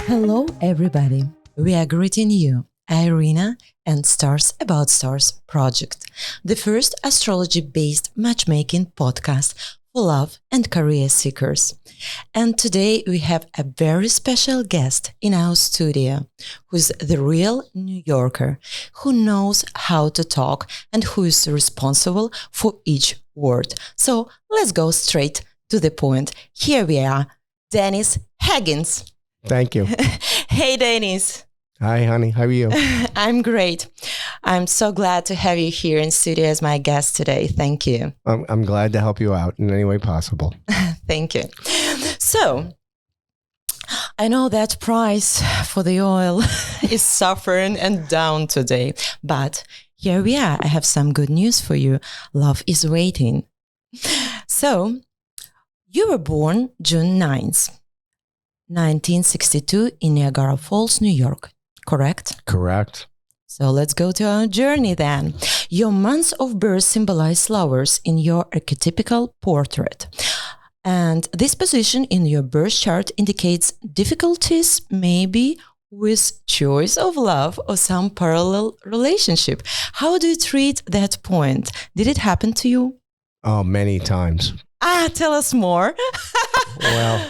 Hello, everybody. We are greeting you, Irina and Stars About Stars project, the first astrology-based matchmaking podcast for love and career seekers. And today we have a very special guest in our studio, who's the real New Yorker, who knows how to talk and who is responsible for each word. So let's go straight to the point. Here we are, Dennis Higgins. Thank you. Hey, Dennis. Hi, honey. How are you? I'm great. I'm so glad to have you here in studio as my guest today. Thank you. I'm glad to help you out in any way possible. Thank you. So, I know that price for the oil is suffering and down today, but here we are. I have some good news for you. Love is waiting. So, you were born June 9th. 1962 in Niagara Falls, New York, correct? Correct. So let's go to our journey then. Your months of birth symbolize flowers in your archetypical portrait. And this position in your birth chart indicates difficulties maybe with choice of love or some parallel relationship. How do you treat that point? Did it happen to you? Oh, many times. Tell us more. Well,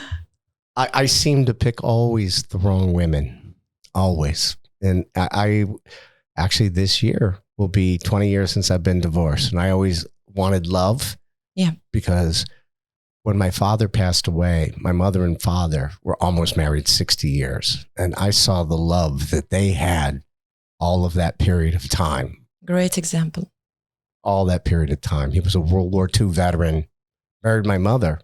I seem to pick always the wrong women, always. And I actually this year will be 20 years since I've been divorced. And I always wanted love. Yeah. Because when my father passed away, my mother and father were almost married 60 years. And I saw the love that they had all of that period of time. Great example. All that period of time. He was a World War II veteran, married my mother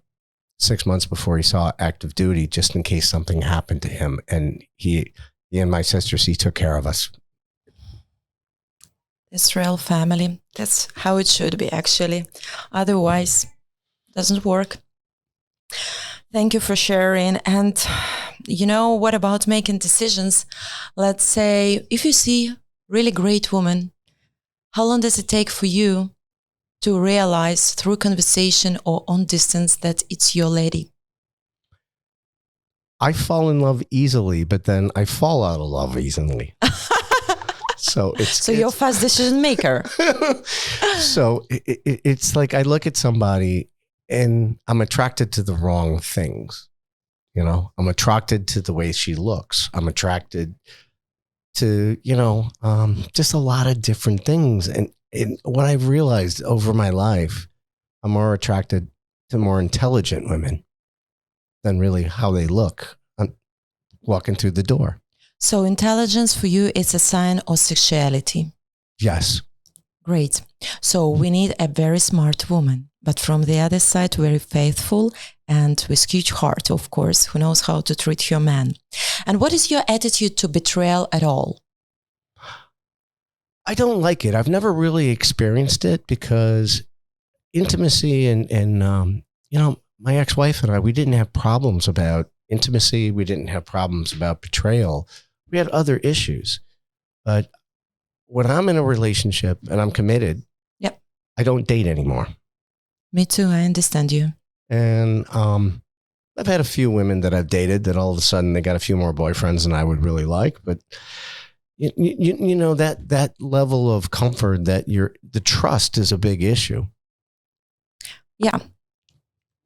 6 months before he saw active duty, just in case something happened to him. And he and my sisters, he took care of us. Israel family. That's how it should be, actually. Otherwise, it doesn't work. Thank you for sharing. And you know, what about making decisions? Let's say if you see really great woman, how long does it take for you to realize through conversation or on distance that it's your lady? I fall in love easily, but then I fall out of love easily. So you're a fast decision maker. So it's like I look at somebody and I'm attracted to the wrong things. You know, I'm attracted to the way she looks. I'm attracted to, just a lot of different things. And what I've realized over my life, I'm more attracted to more intelligent women than really how they look walking through the door. So intelligence for you is a sign of sexuality. Yes. Great. So we need a very smart woman, but from the other side, very faithful and with huge heart, of course, who knows how to treat your man. And what is your attitude to betrayal at all? I don't like it. I've never really experienced it because intimacy and my ex-wife and I, we didn't have problems about intimacy. We didn't have problems about betrayal. We had other issues. But when I'm in a relationship and I'm committed, yep, I don't date anymore. Me too. I understand you. And I've had a few women that I've dated that all of a sudden they got a few more boyfriends than I would really like. But you know, that level of comfort, that the trust is a big issue. Yeah.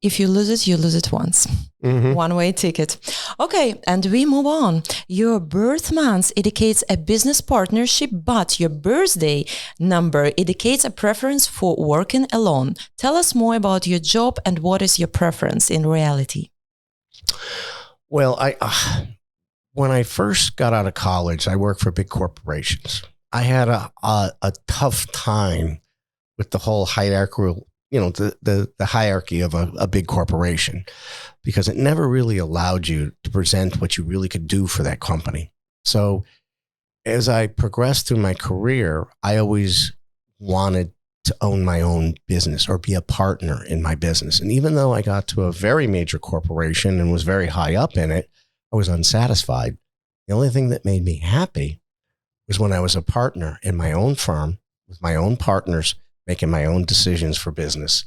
If you lose it, you lose it once. Mm-hmm. One-way ticket. Okay, and we move on. Your birth month indicates a business partnership, but your birthday number indicates a preference for working alone. Tell us more about your job and what is your preference in reality. Well, when I first got out of college, I worked for big corporations. I had a tough time with the whole hierarchical, the hierarchy of a big corporation, because it never really allowed you to present what you really could do for that company. So as I progressed through my career, I always wanted to own my own business or be a partner in my business. And even though I got to a very major corporation and was very high up in it, I was unsatisfied. The only thing that made me happy was when I was a partner in my own firm with my own partners, making my own decisions for business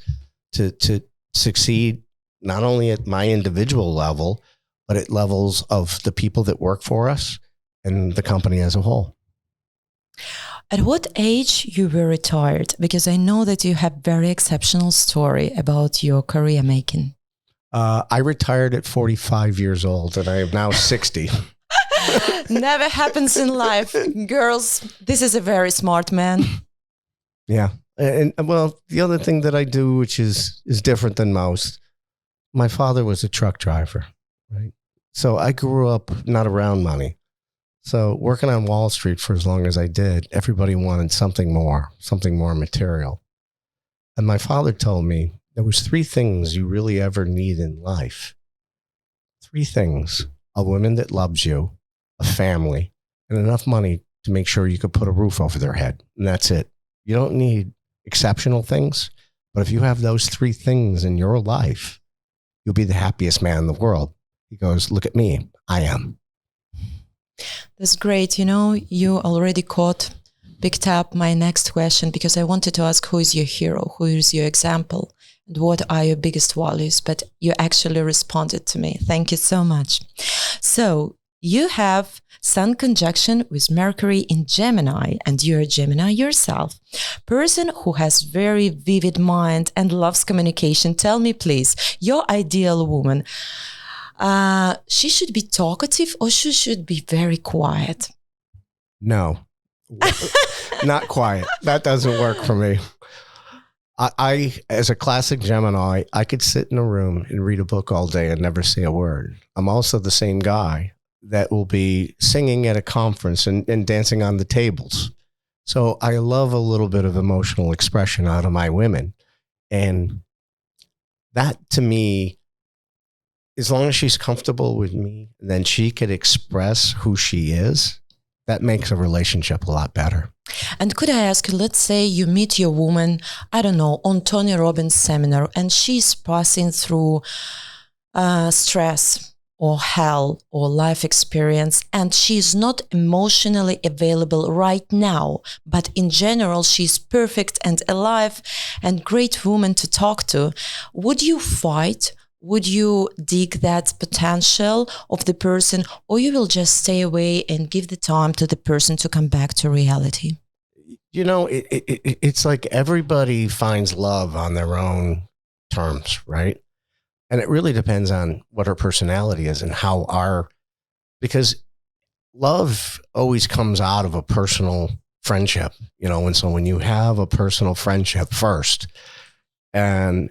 to succeed, not only at my individual level, but at levels of the people that work for us and the company as a whole. At what age you were retired? Because I know that you have very exceptional story about your career making. I retired at 45 years old, and I am now 60. Never happens in life. Girls, this is a very smart man. Yeah. And well, the other thing that I do, which is different than most, my father was a truck driver, right? So I grew up not around money. So working on Wall Street for as long as I did, everybody wanted something more material. And my father told me there was 3 things you really ever need in life. 3 things: a woman that loves you, a family, and enough money to make sure you could put a roof over their head. And that's it. You don't need exceptional things, but if you have those 3 things in your life, you'll be the happiest man in the world. He goes, look at me. I am. That's great. You already picked up my next question, because I wanted to ask, who is your hero? Who is your example? And what are your biggest values? But you actually responded to me. Thank you so much. So you have Sun conjunction with Mercury in Gemini, and you're a Gemini yourself. Person who has very vivid mind and loves communication. Tell me, please, your ideal woman. She should be talkative, or she should be very quiet? No, not quiet. That doesn't work for me. I, as a classic Gemini, I could sit in a room and read a book all day and never say a word. I'm also the same guy that will be singing at a conference and dancing on the tables. So I love a little bit of emotional expression out of my women. And that, to me, as long as she's comfortable with me, then she could express who she is. That makes a relationship a lot better. And could I ask you, let's say you meet your woman, I don't know, on Tony Robbins seminar, and she's passing through stress or hell or life experience, and she's not emotionally available right now, but in general, she's perfect and alive and great woman to talk to. Would you fight? Would you dig that potential of the person, or you will just stay away and give the time to the person to come back to reality? It's like everybody finds love on their own terms, right? And it really depends on what our personality is and because love always comes out of a personal friendship, and so when you have a personal friendship first, and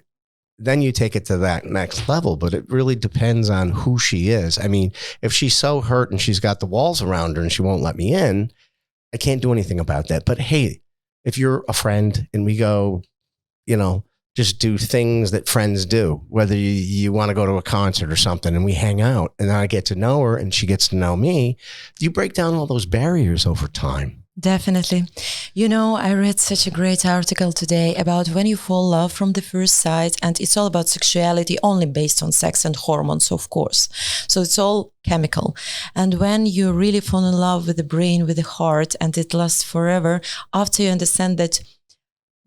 then you take it to that next level, but it really depends on who she is. I mean, if she's so hurt and she's got the walls around her and she won't let me in, I can't do anything about that. But hey, if you're a friend and we go, just do things that friends do, whether you want to go to a concert or something, and we hang out, and then I get to know her and she gets to know me, you break down all those barriers over time. Definitely. I read such a great article today about when you fall in love from the first sight, and it's all about sexuality only based on sex and hormones, of course. So it's all chemical. And when you really fall in love with the brain, with the heart, and it lasts forever, after you understand that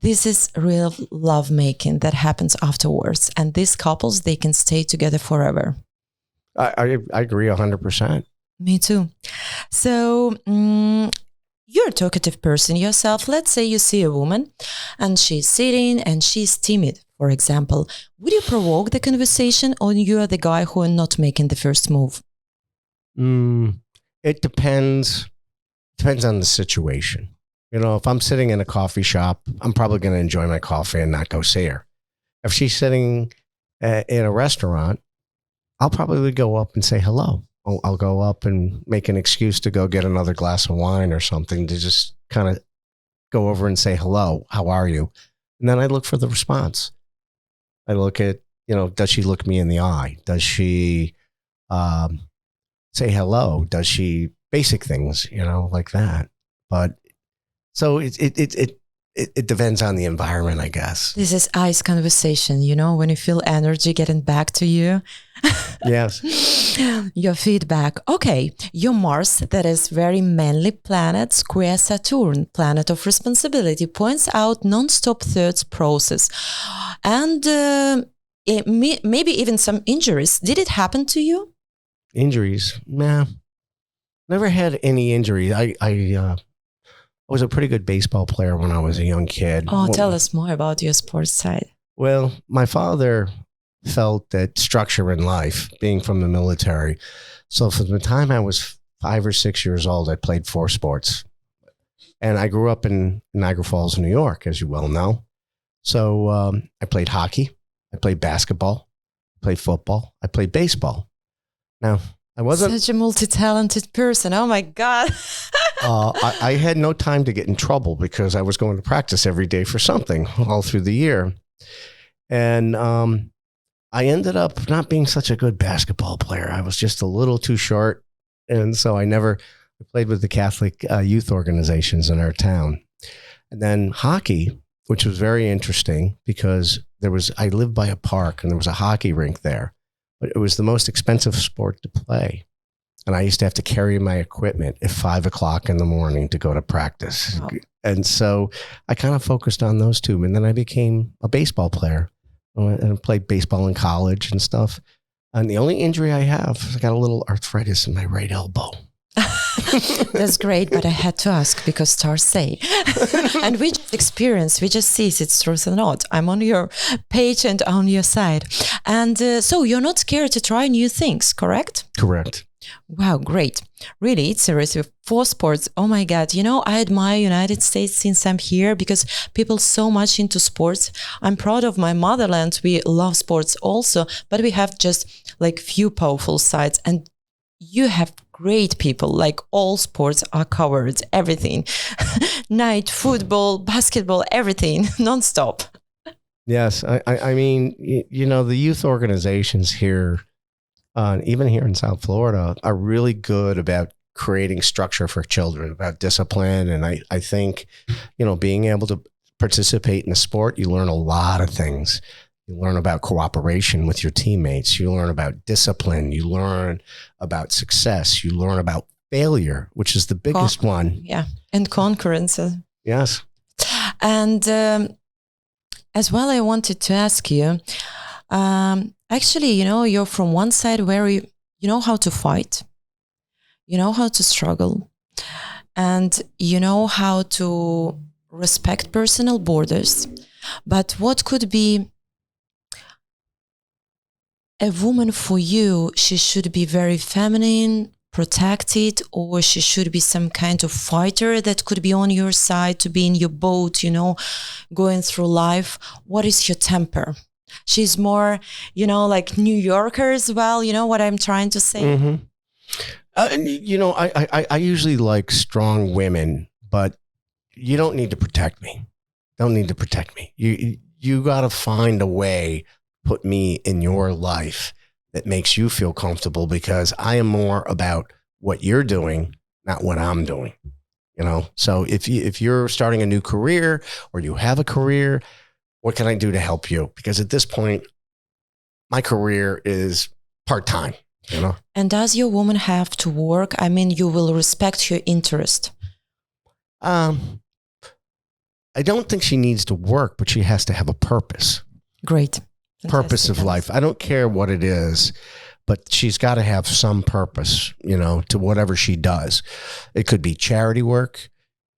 this is real love making that happens afterwards. And these couples, they can stay together forever. I agree 100%. Me too. So, you're a talkative person yourself. Let's say you see a woman and she's sitting and she's timid, for example. Would you provoke the conversation, or you are the guy who are not making the first move? It depends. Depends on the situation. If I'm sitting in a coffee shop, I'm probably going to enjoy my coffee and not go see her. If she's sitting in a restaurant, I'll probably go up and say hello. I'll go up and make an excuse to go get another glass of wine or something, to just kind of go over and say hello. How are you? And then I look for the response. I look at, does she look me in the eye? Does she say hello? Does she basic things, like that? But so it depends on the environment, I guess. This is ice conversation, when you feel energy getting back to you. Yes. Your feedback. Okay. Your Mars, that is very manly planet, square Saturn, planet of responsibility, points out non-stop thoughts process. And maybe even some injuries. Did it happen to you? Injuries? Nah, never had any injury. I was a pretty good baseball player when I was a young kid. Oh, tell us more about your sports side. Well, my father felt that structure in life, being from the military. So from the time I was 5 or 6 years old, I played 4 sports. And I grew up in Niagara Falls, New York, as you well know. So I played hockey, I played basketball, I played football, I played baseball. Now, I wasn't such a multi-talented person. Oh my God. I had no time to get in trouble because I was going to practice every day for something all through the year. And I ended up not being such a good basketball player. I was just a little too short. And so I played with the Catholic youth organizations in our town. And then hockey, which was very interesting because I lived by a park and there was a hockey rink there, but it was the most expensive sport to play. And I used to have to carry my equipment at 5 o'clock in the morning to go to practice. Wow. And so I kind of focused on those two. And then I became a baseball player and I played baseball in college and stuff. And the only injury I have is I got a little arthritis in my right elbow. That's great, but I had to ask because stars say. And we just experience, we just see if it's truth or not. I'm on your page and on your side. And so you're not scared to try new things, correct? Correct. Wow, great. Really, it's seriously 4 sports. Oh my God. I admire United States since I'm here because people so much into sports. I'm proud of my motherland. We love sports also, but we have just like few powerful sides. And you have great people, like all sports are covered, everything. Night, football, basketball, everything, nonstop. Yes. I mean, the youth organizations here, even here in South Florida, are really good about creating structure for children, about discipline. And I think, being able to participate in a sport, you learn a lot of things. You learn about cooperation with your teammates. You learn about discipline. You learn about success. You learn about failure, which is the biggest one. Yeah. And concurrence. Yes. And as well, I wanted to ask you, actually, you're from one side where you know how to fight, you know how to struggle, and you know how to respect personal borders. But what could be a woman for you? She should be very feminine, protected, or she should be some kind of fighter that could be on your side to be in your boat, going through life. What is your temper? She's more, like New Yorker as well. You know what I'm trying to say? Mm-hmm. I usually like strong women, but you don't need to protect me. Don't need to protect me. You got to find a way, put me in your life that makes you feel comfortable, because I am more about what you're doing, not what I'm doing. So if you're starting a new career or you have a career, what can I do to help you? Because at this point, my career is part-time, And does your woman have to work? I mean, you will respect her interest. I don't think she needs to work, but she has to have a purpose. Great. Fantastic. Purpose of life. I don't care what it is, but she's got to have some purpose, to whatever she does. It could be charity work.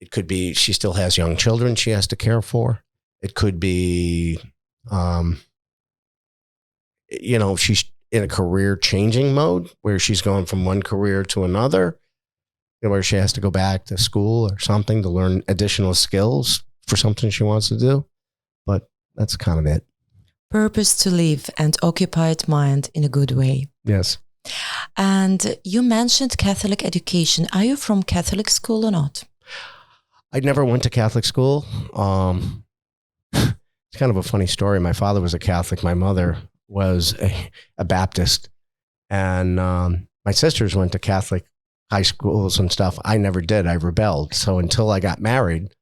It could be she still has young children she has to care for. It could be, she's in a career changing mode where she's going from one career to another, where she has to go back to school or something to learn additional skills for something she wants to do. But that's kind of it. Purpose to live and occupied mind in a good way. Yes. And you mentioned Catholic education. Are you from Catholic school or not? I never went to Catholic school. It's kind of a funny story. My father was a Catholic. My mother was a Baptist. And my sisters went to Catholic high schools and stuff. I never did. I rebelled. So until I got married,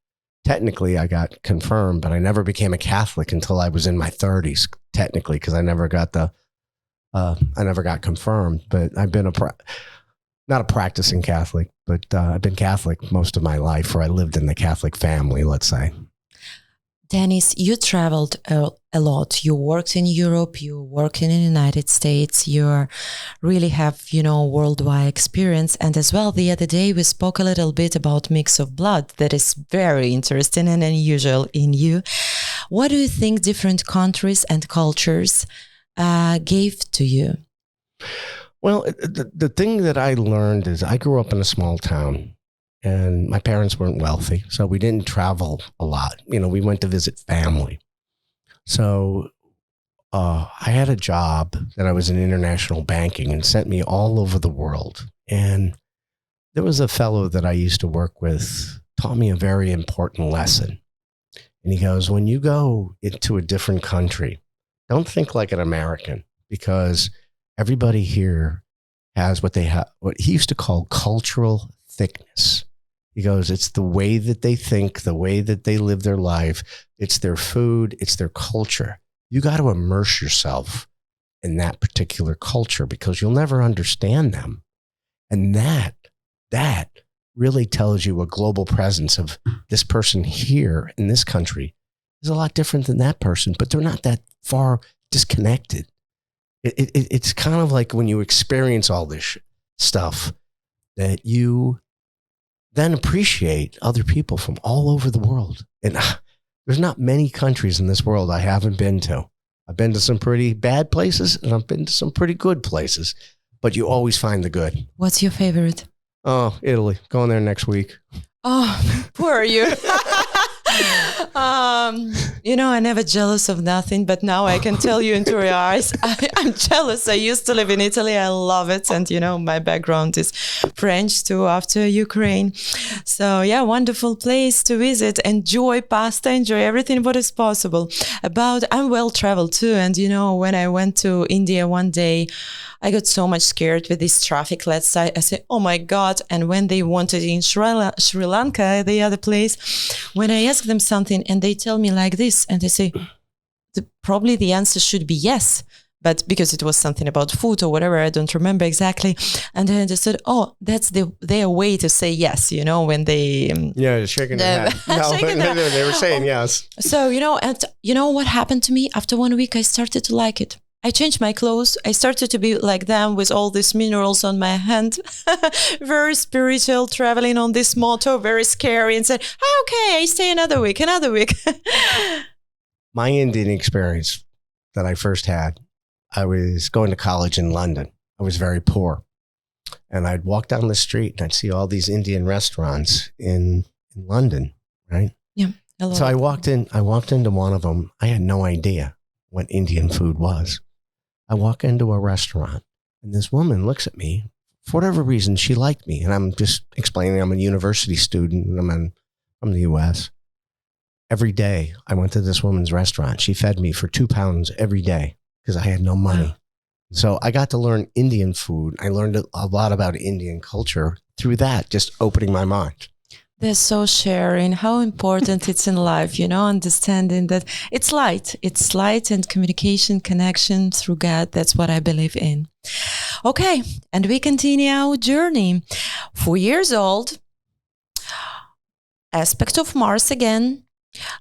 technically I got confirmed, but I never became a Catholic until I was in my 30s, technically, because I never got confirmed. But I've been not a practicing Catholic, but I've been Catholic most of my life, or I lived in the Catholic family, let's say. Dennis, you traveled a lot. You worked in Europe, you work in the United States, you really have, worldwide experience. And as well, the other day we spoke a little bit about mix of blood. That is very interesting and unusual in you. What do you think different countries and cultures gave to you? Well, the thing that I learned is I grew up in a small town. And my parents weren't wealthy, so we didn't travel a lot. We went to visit family. So I had a job that I was in international banking and sent me all over the world. And there was a fellow that I used to work with, taught me a very important lesson. And he goes, when you go into a different country, don't think like an American, because everybody here has what he used to call cultural thickness. He goes, it's the way that they think, the way that they live their life. It's their food. It's their culture. You got to immerse yourself in that particular culture because you'll never understand them. And that really tells you a global presence of this person here in this country is a lot different than that person, but they're not that far disconnected. It's kind of like when you experience all this stuff that you then appreciate other people from all over the world. And there's not many countries in this world I haven't been to. I've been to some pretty bad places and I've been to some pretty good places, but you always find the good. What's your favorite? Oh, Italy. Going there next week. Oh, poor you. I'm never jealous of nothing, but now I can tell you into your eyes, I'm jealous. I used to live in Italy. I love it. And, my background is French too after Ukraine. So yeah, wonderful place to visit. Enjoy pasta, enjoy everything what is possible. I'm well traveled too. And, when I went to India one day, I got so much scared with this traffic. I said, oh my God. And when they wanted in Sri Lanka, the other place, when I asked them something and they tell me like this, and they say, probably the answer should be yes. But because it was something about food or whatever, I don't remember exactly. And then they said, oh, that's their way to say yes, when they... shaking their head. No, they were saying yes. So, and what happened to me? After 1 week, I started to like it. I changed my clothes. I started to be like them with all these minerals on my hand. Very spiritual, traveling on this motor, very scary, and said, okay, I stay another week. My Indian experience that I first had, I was going to college in London. I was very poor. And I'd walk down the street and I'd see all these Indian restaurants in London, right? Yeah. So I walked into one of them. I had no idea what Indian food was. I walk into a restaurant and this woman looks at me. For whatever reason, she liked me. And I'm just explaining I'm a university student and I'm from the US. Every day I went to this woman's restaurant. She fed me for £2 every day because I had no money. So I got to learn Indian food. I learned a lot about Indian culture through that, just opening my mind. They're so sharing how important it's in life, understanding that it's light and communication, connection through God. That's what I believe in. Okay. And we continue our journey. 4 years old, aspect of Mars again.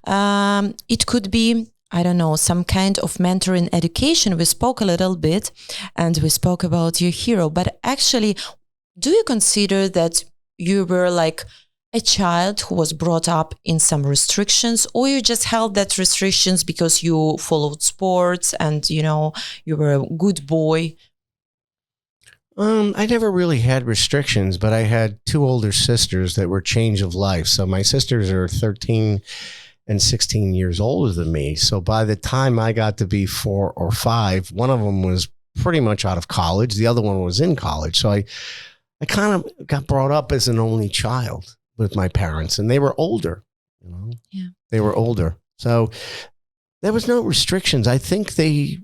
It could be, I don't know, some kind of mentoring education. We spoke a little bit and we spoke about your hero, but actually, do you consider that you were like a child who was brought up in some restrictions, or you just held that restrictions because you followed sports and, you were a good boy? I never really had restrictions, but I had 2 older sisters that were change of life. So my sisters are 13 and 16 years older than me. So by the time I got to be 4 or 5, one of them was pretty much out of college. The other one was in college. So I kind of got brought up as an only child with my parents, and they were older, Yeah. They were older. So there was no restrictions. I think they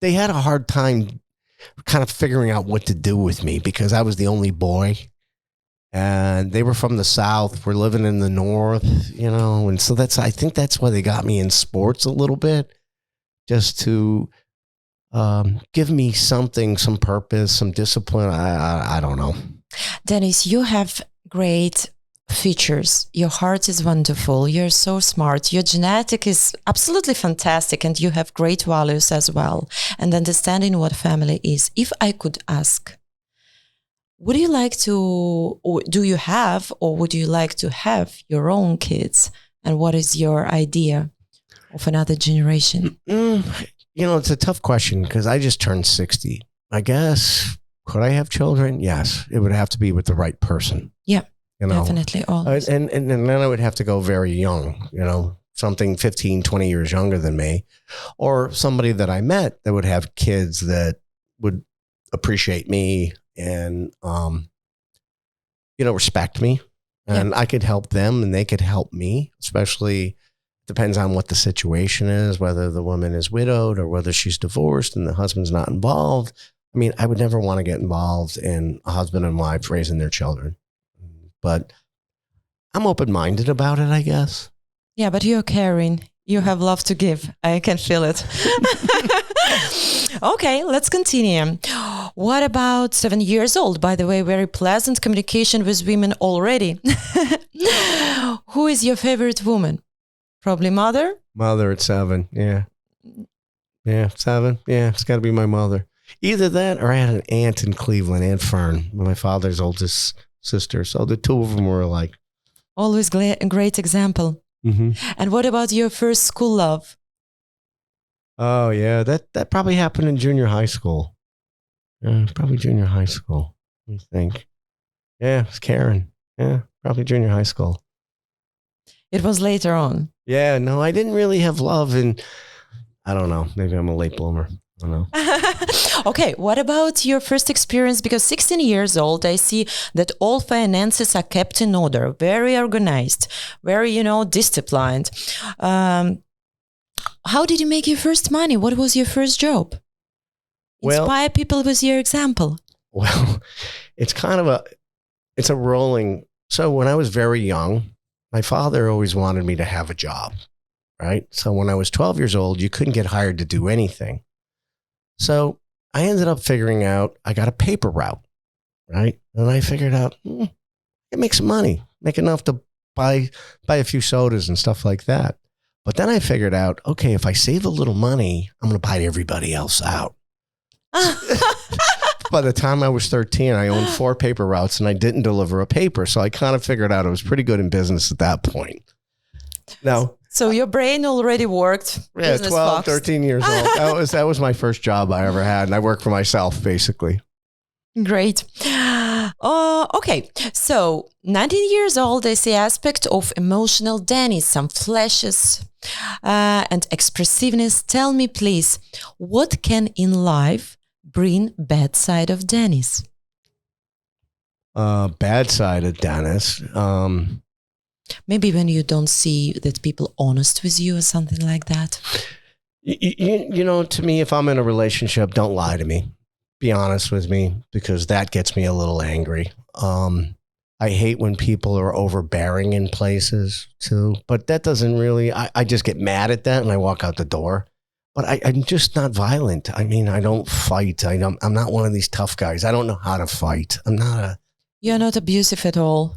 had a hard time kind of figuring out what to do with me because I was the only boy and they were from the South. We're living in the North, and so I think that's why they got me in sports a little bit, just to give me something, some purpose, some discipline. I don't know. Dennis, you have great features. Your heart is wonderful. You're so smart. Your genetic is absolutely fantastic, and you have great values as well. And understanding what family is. If I could ask, would you like to, or do you have, or would you like to have your own kids? And what is your idea of another generation? It's a tough question because I just turned 60. I guess, could I have children? Yes. It would have to be with the right person. Yeah. Definitely. Always. And then I would have to go very young, something 15, 20 years younger than me, or somebody that I met that would have kids that would appreciate me and, respect me, and I could help them and they could help me, especially depends on what the situation is, whether the woman is widowed or whether she's divorced and the husband's not involved. I mean, I would never want to get involved in a husband and wife raising their children. But I'm open-minded about it, I guess. Yeah, but you're caring. You have love to give. I can feel it. Okay, let's continue. What about 7 years old? By the way, very pleasant communication with women already. Who is your favorite woman? Probably mother? Mother at 7, yeah. Yeah, 7. Yeah, it's got to be my mother. Either that or I had an aunt in Cleveland, Aunt Fern, my father's oldest sister. So the two of them were alike. Always a great example. Mm-hmm. And what about your first school love? Oh, yeah. That probably happened in junior high school. Yeah, probably junior high school, let me think. Yeah, it's Karen. Yeah, probably junior high school. It was later on. Yeah, no, I didn't really have love. And I don't know. Maybe I'm a late bloomer. I don't know. Okay, what about your first experience? Because 16 years old, I see that all finances are kept in order, very organized, very, disciplined. How did you make your first money? What was your first job? Inspire people with your example. Well, it's a rolling. So when I was very young, my father always wanted me to have a job, right? So when I was 12 years old, you couldn't get hired to do anything. So I ended up figuring out I got a paper route, right? And I figured out I make some money, make enough to buy a few sodas and stuff like that. But then I figured out, okay, if I save a little money, I'm going to buy everybody else out. By the time I was 13, I owned 4 paper routes and I didn't deliver a paper. So I kind of figured out I was pretty good in business at that point. Now, so your brain already worked. Yeah, 12, 13 years old. That was my first job I ever had. And I worked for myself, basically. Great. Okay. So 19 years old, I see aspect of emotional Danny, some flashes and expressiveness. Tell me, please, what can in life bring bad side of Dennis? Bad side of Dennis. Maybe when you don't see that people honest with you or something like that. To me, if I'm in a relationship, don't lie to me. Be honest with me, because that gets me a little angry. I hate when people are overbearing in places too, but that doesn't really, I just get mad at that and I walk out the door. But I'm just not violent. I mean, I don't fight. I'm not one of these tough guys. I don't know how to fight. You're not abusive at all.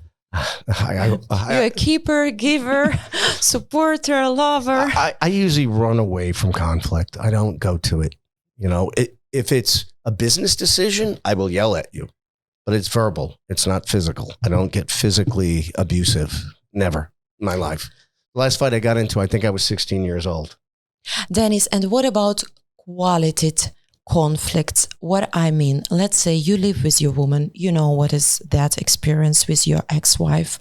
You're a keeper, giver, supporter, lover. I usually run away from conflict. I don't go to it. If it's a business decision, I will yell at you, but it's verbal. It's not physical. I don't get physically abusive. Never in my life. The last fight I got into, I think I was 16 years old. Dennis, and what about quality conflicts? What I mean, let's say you live with your woman, what is that experience with your ex-wife,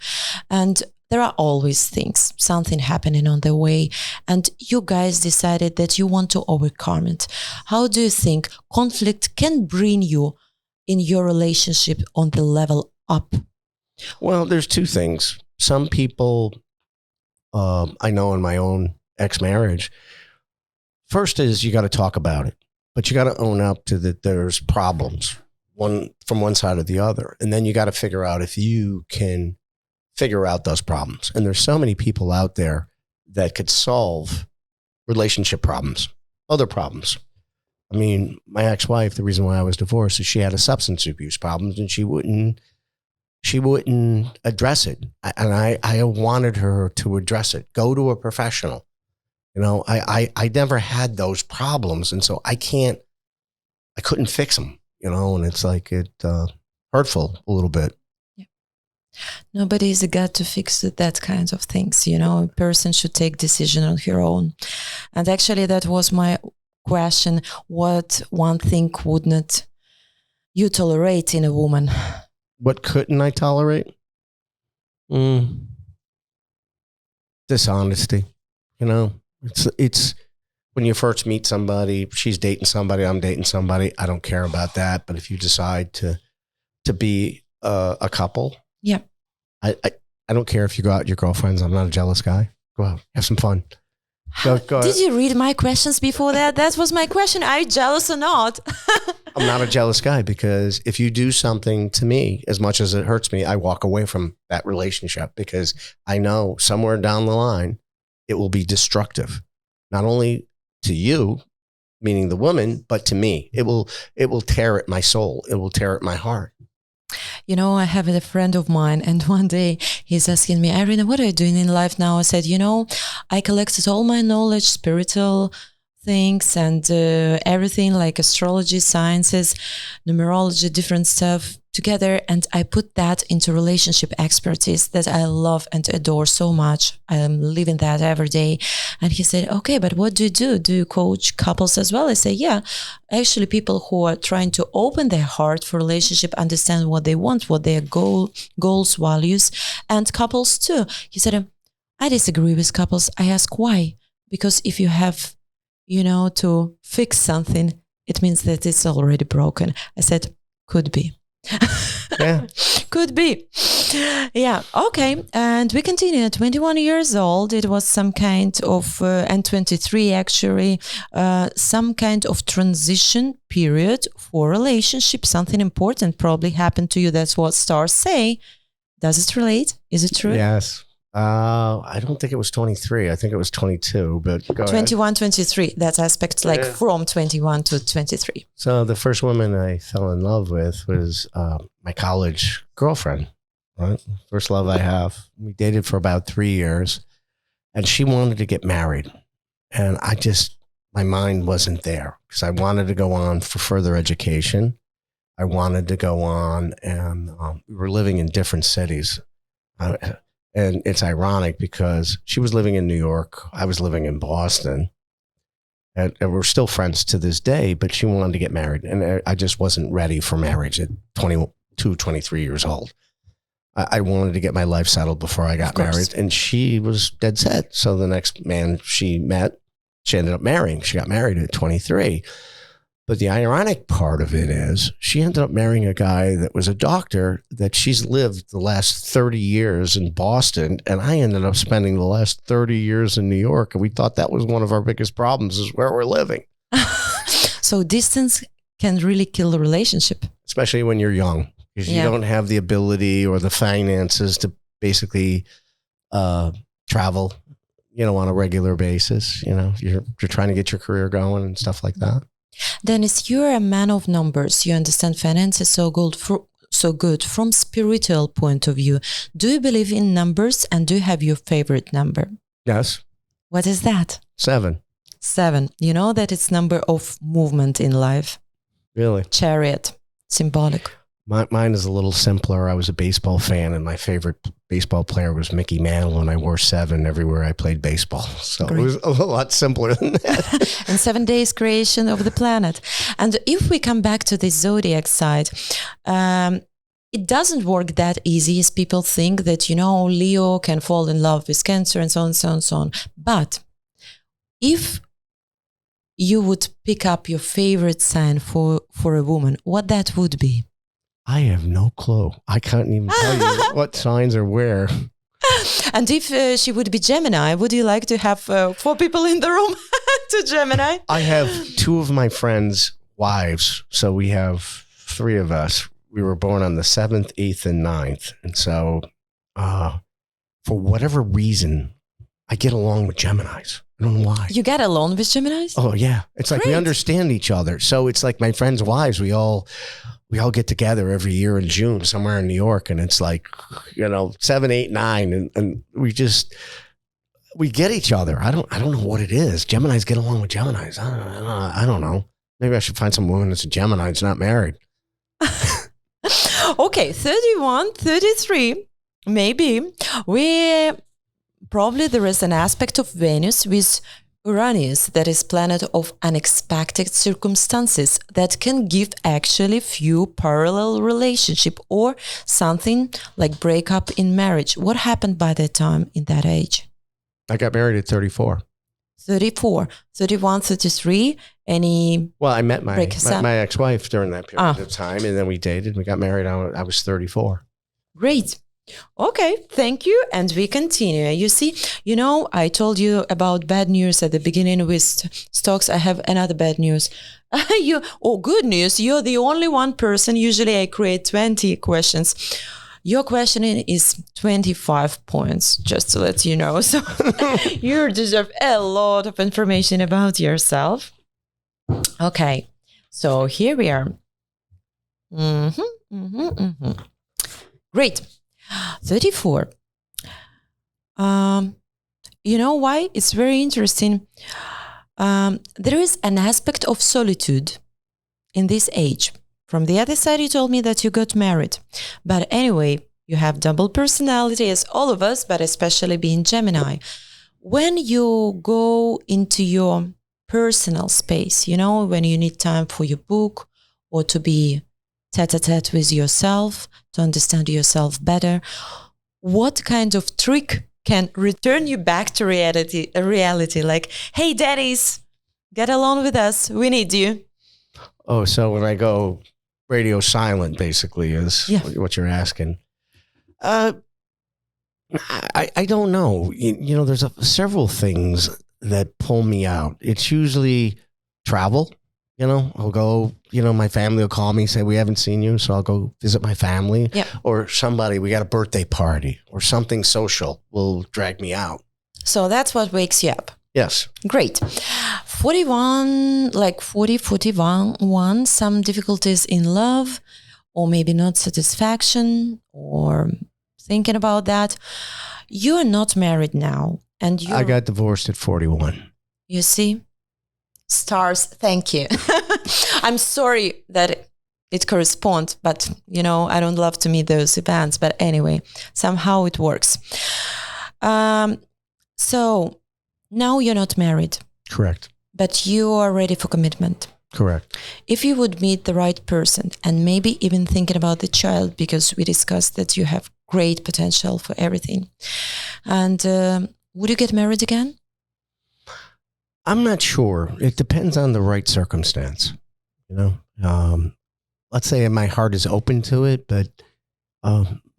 and there are always things, something happening on the way, and you guys decided that you want to overcome it. How do you think conflict can bring you in your relationship on the level up? Well, there's two things. Some people, I know in my own ex-marriage, first is you got to talk about it, but you got to own up to that there's problems, one from one side or the other. And then you got to figure out if you can figure out those problems. And there's so many people out there that could solve relationship problems, other problems. I mean, my ex-wife, the reason why I was divorced is she had a substance abuse problem and she wouldn't she wouldn't address it. I wanted her to address it. Go to a professional. I never had those problems. And so I couldn't fix them, and it's like hurtful a little bit. Yeah. Nobody's got to fix that kind of things. A person should take decision on her own. And actually that was my question. What one thing would not you tolerate in a woman? What couldn't I tolerate? Dishonesty. It's when you first meet somebody, she's dating somebody, I'm dating somebody. I don't care about that. But if you decide to be a couple, yeah, I don't care if you go out with your girlfriends. I'm not a jealous guy. Go out, have some fun. Go Did you read my questions before that? That was my question. Are you jealous or not? I'm not a jealous guy, because if you do something to me, as much as it hurts me, I walk away from that relationship, because I know somewhere down the line, it will be destructive, not only to you, meaning the woman, but to me. It will tear at my soul. It will tear at my heart. I have a friend of mine, and one day he's asking me, Irina, what are you doing in life now? I said, I collected all my knowledge, spiritual things, and everything like astrology, sciences, numerology, different stuff together. And I put that into relationship expertise that I love and adore so much. I'm living that every day. And he said, okay, but what do you do? Do you coach couples as well? I say, yeah, actually people who are trying to open their heart for relationship, understand what they want, what their goals, values, and couples too. He said, I disagree with couples. I ask why? Because if you have, to fix something, it means that it's already broken. I said, could be. Yeah. Could be. Yeah. Okay. And we continue at 21 years old. It was some kind of, and 23 actually, some kind of transition period for relationship. Something important probably happened to you. That's what stars say. Does it relate? Is it true? Yes. I don't think it was 23. I think it was 22, but go 21, ahead. 23. That aspect, like from 21 to 23. So the first woman I fell in love with was my college girlfriend, right? First love I have. We dated for about 3 years, and she wanted to get married. And my mind wasn't there, because I wanted to go on for further education. I wanted to go on, and we were living in different cities. And it's ironic, because she was living in New York. I was living in Boston. And we're still friends to this day, but she wanted to get married. And I just wasn't ready for marriage at 22, 23 years old. I wanted to get my life settled before I got married. And she was dead set. So the next man she met, she ended up marrying. She got married at 23. But the ironic part of it is she ended up marrying a guy that was a doctor that she's lived the last 30 years in Boston. And I ended up spending the last 30 years in New York. And we thought that was one of our biggest problems, is where we're living. So distance can really kill the relationship. Especially when you're young, because you don't have the ability or the finances to basically travel, on a regular basis. You're trying to get your career going and stuff like that. Dennis, you're a man of numbers. You understand finances so good from spiritual point of view. Do you believe in numbers, and do you have your favorite number? Yes. What is that? 7. 7. You know that it's number of movement in life. Really? Chariot. Symbolic. Mine is a little simpler. I was a baseball fan, and my favorite baseball player was Mickey Mantle, and I wore 7 everywhere I played baseball. So Great. It was a lot simpler than that. And 7 days creation of the planet. And if we come back to the zodiac side, it doesn't work that easy as people think that, Leo can fall in love with Cancer and so on, so on, so on. But if you would pick up your favorite sign for a woman, what that would be? I have no clue. I can't even tell you what signs are where. And if she would be Gemini, would you like to have 4 people in the room to Gemini? I have 2 of my friends' wives. So we have 3 of us. We were born on the 7th, 8th, and 9th. And so for whatever reason, I get along with Geminis. I don't know why. You get along with Geminis? Oh, yeah. It's like Great. we understand each other. So it's like my friends' wives, we all we all get together every year in June somewhere in New York, and it's like, 7, 8, 9, and we get each other. I don't know what it is. Geminis get along with Geminis. I don't know. Maybe I should find some woman that's a Gemini that's not married. Okay, 31, 33, maybe. Probably there is an aspect of Venus with Uranus, that is planet of unexpected circumstances, that can give actually few parallel relationship or something like breakup in marriage. What happened by that time in that age? I got married at 34. 34, 31, 33, Well, I met my ex-wife during that period of time, and then we dated. We got married. I was 34. Great. Okay, thank you. And we continue. You see, I told you about bad news at the beginning with stocks. I have another bad news. Good news. You're the only one person. Usually I create 20 questions. Your questioning is 25 points, just to let you know. So you deserve a lot of information about yourself. Okay, so here we are. Great. 34. You know why? It's very interesting. There is an aspect of solitude in this age. From the other side, you told me that you got married. But anyway, you have double personality as all of us, but especially being Gemini. When you go into your personal space, when you need time for your book or to be tete-a-tete with yourself, to understand yourself better, what kind of trick can return you back to reality? Like, hey, daddies, get along with us. We need you. Oh, so when I go radio silent, basically, is what you're asking. I don't know. There's several things that pull me out. It's usually travel. I'll go, my family will call me, say, we haven't seen you. So I'll go visit my family. Yep. Or we got a birthday party or something social will drag me out. So that's what wakes you up. Yes. Great. 41, like 41, some difficulties in love, or maybe not satisfaction, or thinking about that. You are not married now. And I got divorced at 41. You see? Stars, thank you. I'm sorry that it corresponds, but, I don't love to meet those events. But anyway, somehow it works. So now you're not married. Correct. But you are ready for commitment. Correct. If you would meet the right person and maybe even thinking about the child, because we discussed that you have great potential for everything. And would you get married again? I'm not sure. It depends on the right circumstance. Let's say my heart is open to it, but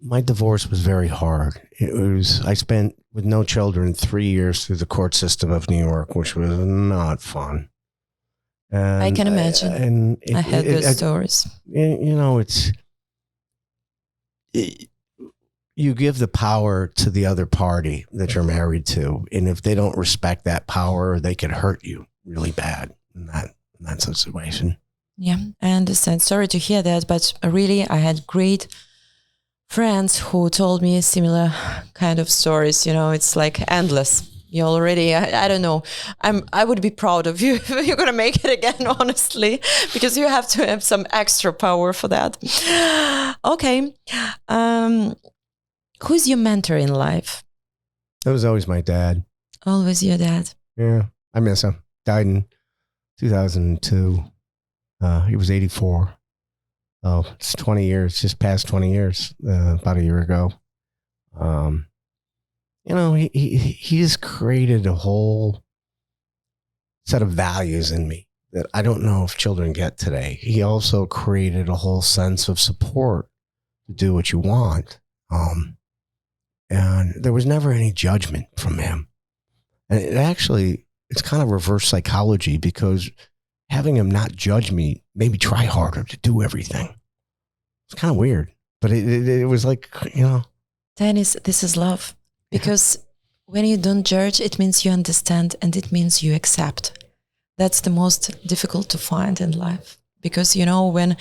my divorce was very hard. I spent with no children 3 years through the court system of New York, which was not fun. And I can imagine. I had those stories. You give the power to the other party that you're married to, and if they don't respect that power, they can hurt you really bad in that situation. Yeah, I understand. Sorry to hear that, but really, I had great friends who told me similar kind of stories. It's like endless. You already, I don't know. I would be proud of you if you're going to make it again, honestly, because you have to have some extra power for that. Okay. Who's your mentor in life? It was always my dad. Always your dad. Yeah, I miss him. Died in 2002. He was 84. Oh, it's 20 years, just past 20 years, about a year ago. He just created a whole set of values in me that I don't know if children get today. He also created a whole sense of support to do what you want. And there was never any judgment from him. And it's kind of reverse psychology, because having him not judge me made me try harder to do everything. It's kind of weird, but it was like, Dennis, this is love. Because when you don't judge, it means you understand, and it means you accept. That's the most difficult to find in life. Because, when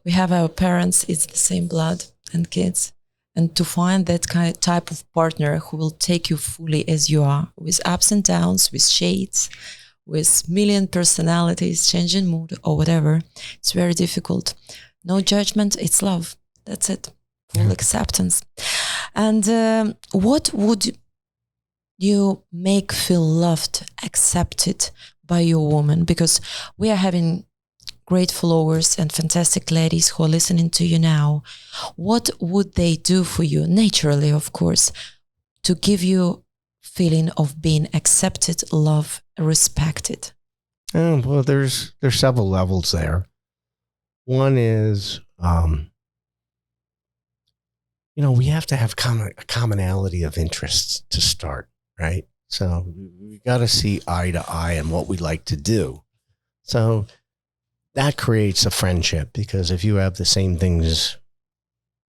we have our parents, it's the same blood and kids. And to find that type of partner who will take you fully as you are, with ups and downs, with shades, with million personalities, changing mood or whatever, it's very difficult. No judgment, it's love. That's it. Full acceptance. And what would you make feel loved, accepted by your woman? Because we are having great followers and fantastic ladies who are listening to you now. What would they do for you, naturally, of course, to give you feeling of being accepted, loved, respected? Well, there's several levels there. One is, we have to have a commonality of interests to start, right? So we got to see eye to eye on what we like to do. So that creates a friendship, because if you have the same things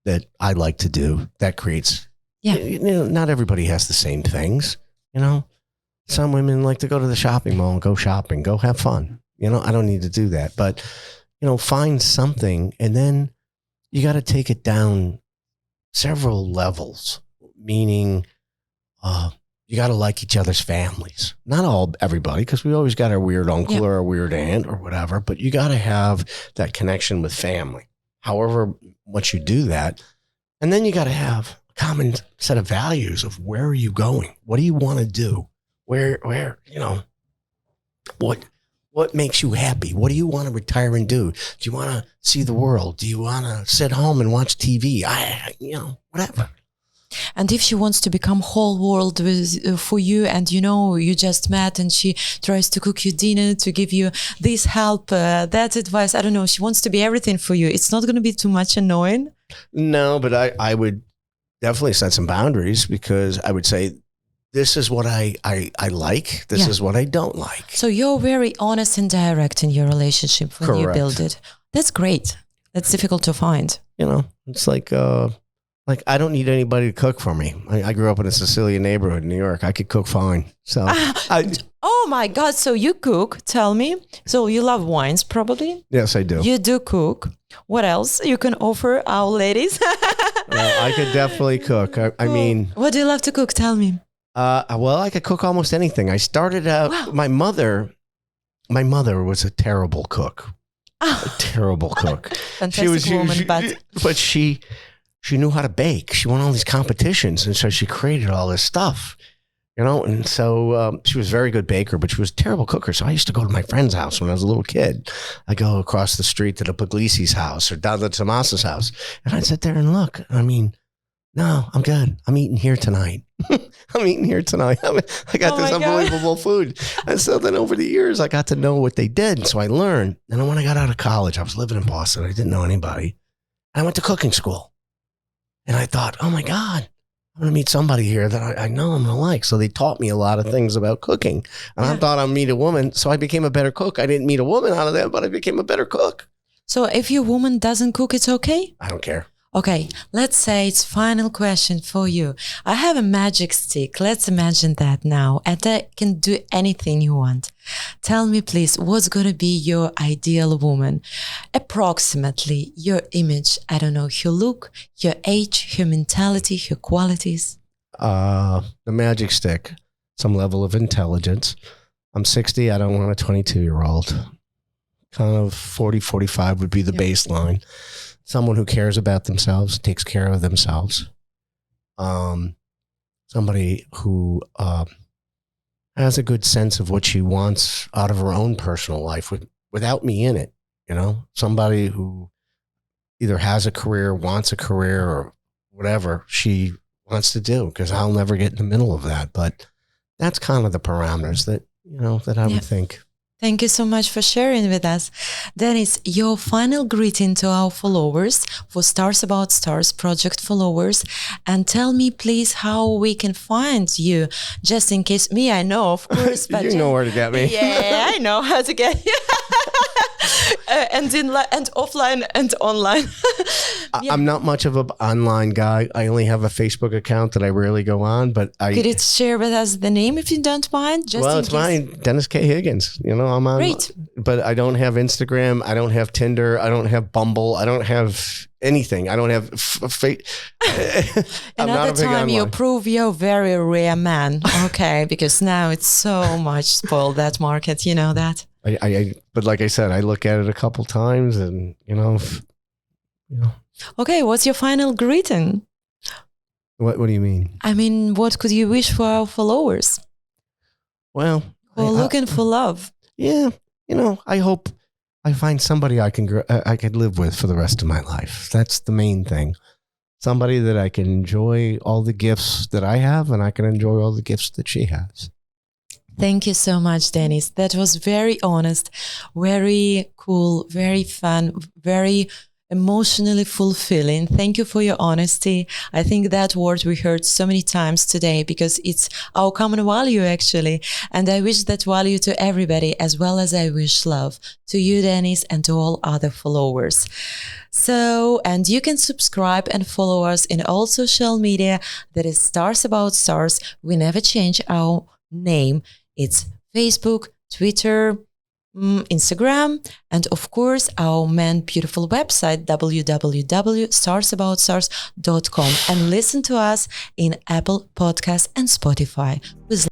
that I like to do, that creates, not everybody has the same things, Some women like to go to the shopping mall and go shopping, go have fun. I don't need to do that. But, find something, and then you got to take it down several levels, meaning you got to like each other's families. Not everybody, because we always got our weird uncle or a weird aunt or whatever, but you got to have that connection with family. However much you do that, and then you got to have a common set of values of where are you going? What do you want to do? Where, what makes you happy? What do you want to retire and do? Do you want to see the world? Do you want to sit home and watch TV? Whatever. And if she wants to become whole world for you, and you just met, and she tries to cook you dinner, to give you this help, that advice, I don't know, she wants to be everything for you. It's not going to be too much annoying? No, but I would definitely set some boundaries, because I would say, this is what I like. This is what I don't like. So you're very honest and direct in your relationship when you build it. That's great. That's difficult to find. It's like I don't need anybody to cook for me. I grew up in a Sicilian neighborhood in New York. I could cook fine. So oh my God. So you cook, tell me. So you love wines probably? Yes, I do. You do cook. What else you can offer our ladies? I could definitely cook. I mean, what do you love to cook? Tell me. Well, I could cook almost anything. I started out, my mother was a terrible cook. A terrible cook. Fantastic woman, but she knew how to bake. She won all these competitions, and so she created all this stuff, and so she was a very good baker, but she was a terrible cooker. So I used to go to my friend's house when I was a little kid. I go across the street to the Puglisi's house or down to Tomasa's house, and I'd sit there and look. I mean, no, I'm good. I'm eating here tonight. I got this unbelievable food. And so then over the years, I got to know what they did. And so I learned. And then when I got out of college, I was living in Boston. I didn't know anybody. And I went to cooking school. And I thought, oh my God, I'm going to meet somebody here that I know I'm going to like. So they taught me a lot of things about cooking. And I thought I'd meet a woman. So I became a better cook. I didn't meet a woman out of that, but I became a better cook. So if your woman doesn't cook, it's okay? I don't care. Okay, let's say it's final question for you. I have a magic stick. Let's imagine that now. And I can do anything you want. Tell me, please, what's going to be your ideal woman? Approximately your image. I don't know, her look, your age, her mentality, her qualities. The magic stick, some level of intelligence. I'm 60. I don't want a 22-year-old. Kind of 40, 45 would be the baseline. Someone who cares about themselves, takes care of themselves. Somebody who has a good sense of what she wants out of her own personal life without me in it. Somebody who either has a career, wants a career, or whatever she wants to do, because I'll never get in the middle of that. But that's kind of the parameters that I would think. Thank you so much for sharing with us. Dennis, your final greeting to our followers, for Stars About Stars project followers, and tell me, please, how we can find you, just in case. Me, I know, of course. But you know where to get me. Yeah, I know how to get you. and offline and online. Yeah. I'm not much of an online guy. I only have a Facebook account that I rarely go on, but Could you share with us the name if you don't mind? It's mine, Dennis K. Higgins. You know, I'm on. Great. But I don't have Instagram. I don't have Tinder. I don't have Bumble. I don't have anything. I don't have Another time you prove you're a very rare man. Okay, because now it's so much spoiled, that market. You know that. But like I said, I look at it a couple times, and you know. Okay, what's your final greeting? What do you mean? I mean, what could you wish for our followers? Well, who are looking for love. Yeah, you know, I hope I find somebody I can live with for the rest of my life. That's the main thing. Somebody that I can enjoy all the gifts that I have, and I can enjoy all the gifts that she has. Thank you so much, Dennis. That was very honest, very cool, very fun, very emotionally fulfilling. Thank you for your honesty. I think that word we heard so many times today because it's our common value, actually. And I wish that value to everybody, as well as I wish love to you, Dennis, and to all other followers. So, and you can subscribe and follow us in all social media. That is Stars About Stars. We never change our name. It's Facebook, Twitter, Instagram, and of course our beautiful website www.starsaboutsstars.com, and listen to us in Apple Podcasts and Spotify with